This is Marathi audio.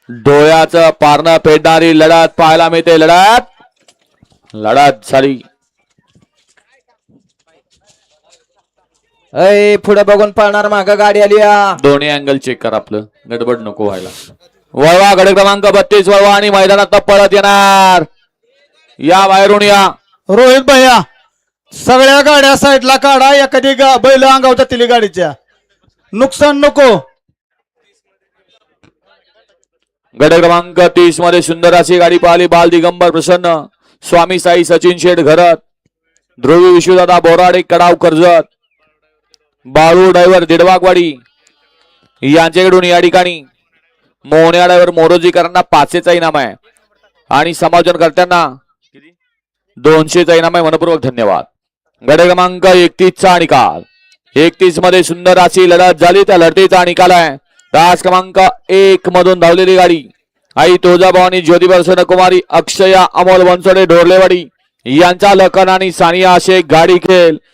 डोळ्याचं पारणं फेडणारी लढत पाहायला मिळते. लढत झाली. अय पुढे बघून पळणार, माग गाडी आली. दोन्ही अँगल चेक कर, आपलं गडबड नको व्हायला. वळवा गड क्रमांक 32 वळवा आणि मैदानात परत येणार. या बाहेरून या. रोहित भैया सगळ्या गाड्या साईडला काढा. एखादी बैल अंगावर जातील गाडीच्या, नुकसान नको. गड क्रमांक 30 मध्ये सुंदर अशी गाडी पाहिली. बाल दिगंबर प्रसन्न, स्वामी साई सचिन शेठ घरत, ध्रुवी विश्वदादा बोराडे कडाव कर्जत, बाळू ड्रायव्हर दिडवागवाडी यांच्याकडून या ठिकाणी मोहन्या ड्रायव्हर मोरोजीकरांना 500चा इनाम आहे आणि समायोजनकर्त्यांना 200चा इनाम आहे. मनपूर्वक धन्यवाद. गड क्रमांक 31 चा निकाल. 31 मध्ये सुंदर अशी लढत झाली. त्या लढतीचा निकाल आहे तास क्रमांक 1 मधून धावलेली गाडी आई तुळजाभवानी ज्योतिबा प्रसन्न कुमारी अक्षया अमोल बनसोडे ढोरलेवाडी यांचा लखन आणि सानिया शेख गाडी खेळ